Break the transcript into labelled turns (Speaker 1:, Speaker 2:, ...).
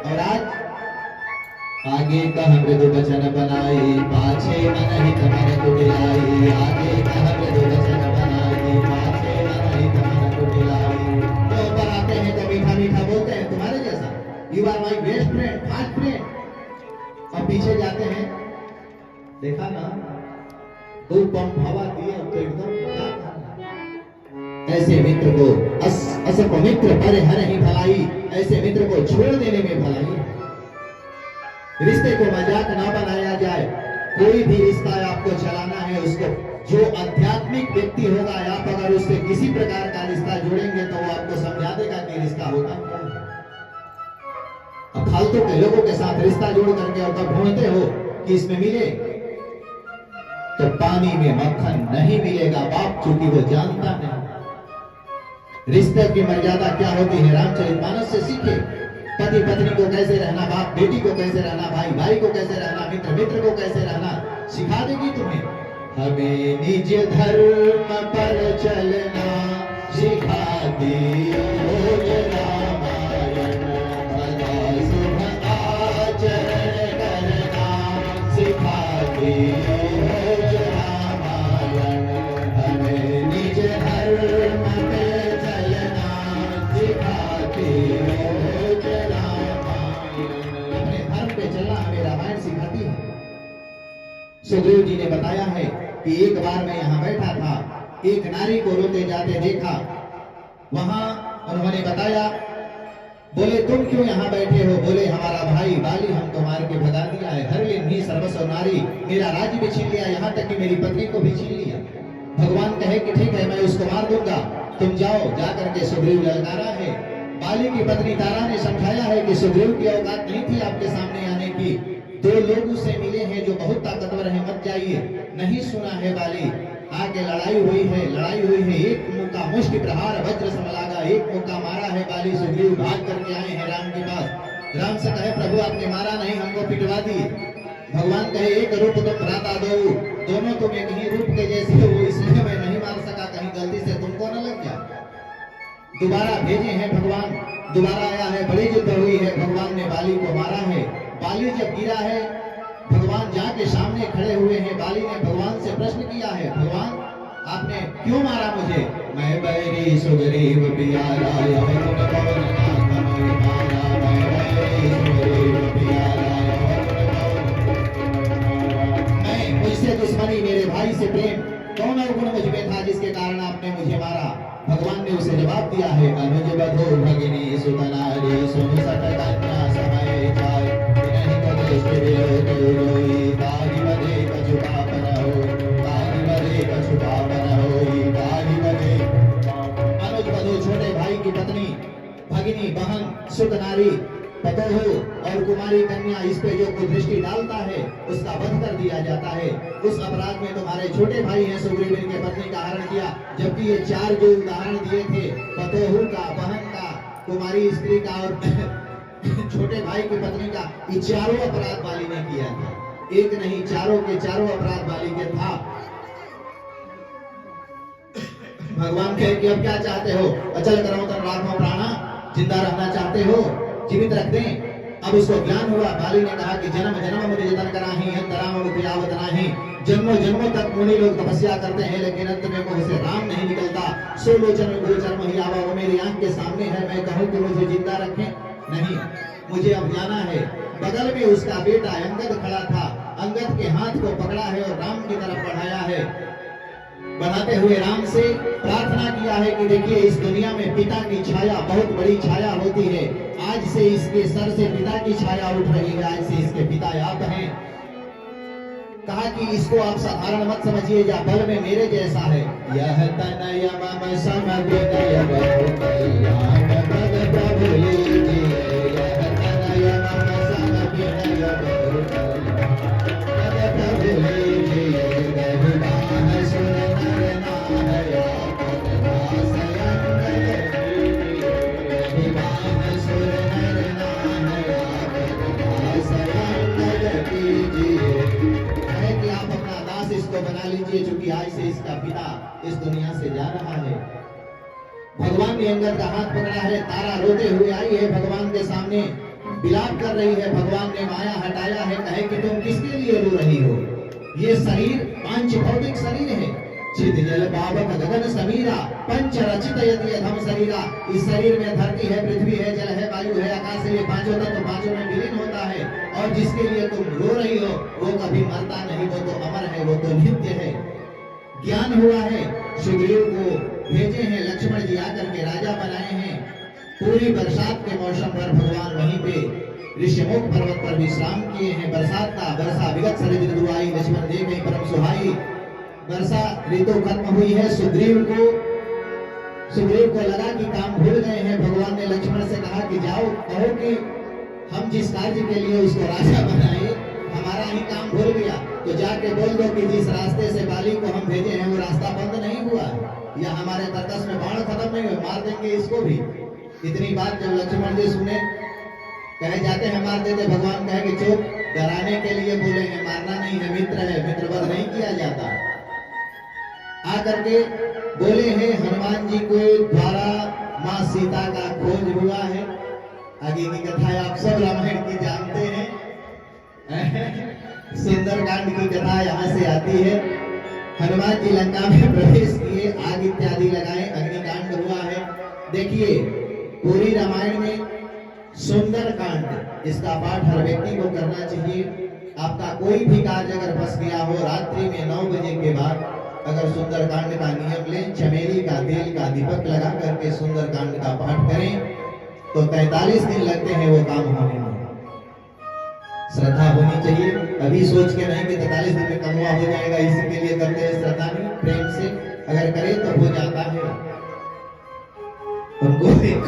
Speaker 1: और आज आगे कह मृदु वचन बनाई, पाछे मन हित मन कुटिलाई। आगे कह मृदु वचन बनाई, पाछे मन हित मन कुटिलाई। तो ऊपर आते हैं तो मीठा मीठा बोलते हैं तुम्हारे जैसा, you are my best friend, fast friend. और पीछे जाते हैं, देखा ना, दो पंप हवा दिए तो एकदम क्या करना। ऐसे मित्र को असपमित्र पर हर ही भलाई, ऐसे मित्र को छोड़ देने में भलाई। रिश्ते को मजाक ना बनाया जाए। कोई भी रिश्ता आपको चलाना है, उसको जो आध्यात्मिक व्यक्ति होगा, आप अगर उससे किसी प्रकार का रिश्ता जोड़ेंगे तो वो आपको समझा देगा कि रिश्ता होता क्या है। अब फालतू के लोगों के साथ रिश्ता जोड़ करके और तब ढूंढते हो कि इसमें मिले, तो पानी में मक्खन नहीं मिलेगा बाप, चूंकि वो जानता नहीं। रिश्ते की मर्यादा क्या होती है, रामचरितमानस से सीखे। पति पत्नी को कैसे रहना, बाप बेटी को कैसे रहना, भाई भाई को कैसे रहना, मित्र मित्र को कैसे रहना, सिखा देगी तुम्हें। हमें निज धर्म पर चलना सिखाती रामायण, सदा शुभ आचरण करना सिखाती रामायण। हमें निज धर्म पे चलना सिखाती सुग्रीव जी ने बताया है कि एक बार मैं यहाँ बैठा था, एक नारी को रोते जाते देखा। वहां उन्होंने बताया, बोले तुम क्यों यहाँ बैठे हो? बोले हमारा भाई बाली हमको मार के भगा दिया है। हरलिन ही सर्वस्व नारी, मेरा राज्य भी छीन लिया, यहाँ तक कि मेरी पत्नी को भी छीन लिया। भगवान कहे कि ठीक है, मैं उसको मार दूंगा, तुम जाओ। जाकर के सुग्रीव ललकारा है। बाली की पत्नी तारा ने समझाया है कि सुग्रीव की औकात नहीं थी आपके सामने आने की। दो लोग उससे मिले हैं जो बहुत ताकतवर है, मत जाइए। नहीं सुना है बाली, आगे लड़ाई हुई है। एक मुक्का मुष्टि प्रहार वज्र समलागा, एक मुक्का मारा है बाली। सुग्रीव भाग करके आए हैं राम के पास। राम से कहे प्रभु आपने मारा नहीं, हमको पिटवा दिए। भगवान कहे एक रूप तुम भ्राता दो, दोनों तुम एक ही रूप के जैसे हो, इसलिए मैं नहीं मार सका, कहीं गलती से तुमको न लग जाए। दोबारा भेजे हैं भगवान, दोबारा आया है, बड़ी युद्ध हुई है, भगवान ने बाली को मारा है। बाली जब गिरा है, भगवान जाके सामने खड़े हुए हैं। बाली ने भगवान से प्रश्न किया है, भगवान आपने क्यों मारा मुझे? मैं बैरी सुग्रीव प्यारा, मैं मुझसे दुश्मनी, मेरे भाई से प्रेम, कौन अवगुण मुझ में था जिसके कारण आपने मुझे मारा? भगवान ने उसे जवाब दिया है, अनुज बधो भगिनी सुतनारी, सुन सट कन्या समय जाय, नहीं तो दृष्टि विलोक होई, ताहि बधे कछु पावन होई, ताहि बधे कछु पावन होई, ताहि बधे। अनुज बधो छोटे भाई की पत्नी, भगिनी बहन, सुतनारी पतोह और कुमारी कन्या, इस पे जो कोई दृष्टि डालता है उसका वध कर दिया जाता है। उस अपराध में तुम्हारे छोटे भाई हैं सुग्रीव, इनके पत्नी का हरण किया। जबकि ये चार जो उदाहरण दिए थे, पतोह का, बहन का, कुमारी स्त्री का और छोटे भाई की पत्नी का, ये चारों अपराध बाली ने किया था। एक नहीं, चारों के चारों अपराध बाली के था। भगवान कहे कि अब क्या चाहते हो? अचल करो तन राखो प्राणा, जिंदा रहना चाहते हो, जीवित रख दें। अब उसको ज्ञान हुआ। बाली ने कहा कि जन्म जन्म मुझे जतन कराही, अंतराम मुझे नहीं। जन्मों जन्मों तक मुनि लोग तपस्या करते हैं, लेकिन अंत में मुझ से राम नहीं निकलता। सोलोचन गोचर ही आवा, वो मेरी आंख के सामने है, मैं कहूँ कि मुझे जिंदा रखें? नहीं, मुझे अब जाना है। बगल में उसका बेटा अंगद खड़ा था, अंगद के हाथ को पकड़ा है और राम की तरफ बढ़ाया है। बढ़ाते हुए राम से प्रार्थना किया है कि देखिए, इस दुनिया में पिता की छाया बहुत बड़ी छाया होती है। आज से इसके सर से पिता की छाया उठ रही है, आज से इसके पिता आप हैं। कहा कि इसको आप साधारण मत समझिए, या बल में मेरे जैसा है। यह तनय मम समग्र प्रभु लीजिए, यह तनय मम समग्र प्रभु लीजिए, रघुनाथ सुन नर नाहया इसको बना लीजिए, चूंकि आज से इसका पिता इस दुनिया से जा रहा है। भगवान ने अंगद का हाथ पकड़ा है। तारा रोते हुए आई है भगवान के सामने। विलाप कर रही है, भगवान ने माया हटाया है, कहे कि तुम किसके लिए रो रही हो? ये शरीर पांच भौतिक शरीर है। चित जल पावक गगन समीरा पंच रचित यदि अधम शरीरा। इस शरीर में धरती है, पृथ्वी है, जल है, वायु है, आकाश है, ये पांचों तत्व पांचों में विलीन होता है। और जिसके लिए तुम रो रही हो वो कभी मरता नहीं, वो तो अमर है, वो तो नित्य है। ज्ञान हुआ है, सुग्रीव को भेजे हैं लक्ष्मण जी आकर के राजा बनाए हैं। पूरी बरसात के मौसम पर भगवान वहीं पे ऋषिमुख पर्वत पर विश्राम किए हैं। बरसात का वर्षा विगत सरित ऋतु आई, लक्ष्मण देव में परम सुहाई। वर्षा ऋतु खत्म हुई है। सुग्रीव को लगा कि काम भूल गए हैं। भगवान ने लक्ष्मण से कहा कि जाओ, कहो कि हम जिस कार्य के लिए उसको राजा बनाए हमारा ही काम भूल गया। तो जाके बोल दो कि जिस रास्ते से बाली को हम भेजे हैं वो रास्ता बंद नहीं हुआ, या हमारे तर्कस में बाण खत्म नहीं हुए, मार देंगे इसको भी। इतनी बात जब लक्ष्मण जी सुने, कहे जाते हैं मार देते। भगवान कहे कि चुप, डराने के लिए बोले हैं, मारना नहीं है, मित्र है, मित्रवध नहीं किया जाता। आकर के बोले हैं हनुमान जी को द्वारा माँ सीता का खोज हुआ है। आगे की कथा आप सब रामायण की जानते हैं। सुंदरकांड की कथा यहाँ से आती है। हनुमान जी लंका में प्रवेश किए, आग इत्यादि लगाए, अग्निकांड हुआ है। देखिए पूरी रामायण में सुंदरकांड, इसका पाठ हर व्यक्ति को करना चाहिए। आपका कोई भी कार्य अगर फंस गया हो, रात्रि में 9 बजे के बाद अगर सुंदरकांड का नियम लें, चमेली का तेल का दीपक लगा करके सुंदरकांड का पाठ करें तो 43 दिन लगते हैं वो काम होने में। श्रद्धा होनी चाहिए, अभी सोच के नहीं कि 43 दिन में कमुआ हो जाएगा, इसी के लिए करते हैं। श्रद्धा नहीं, प्रेम से अगर करें तो हो जाता है। उनको एक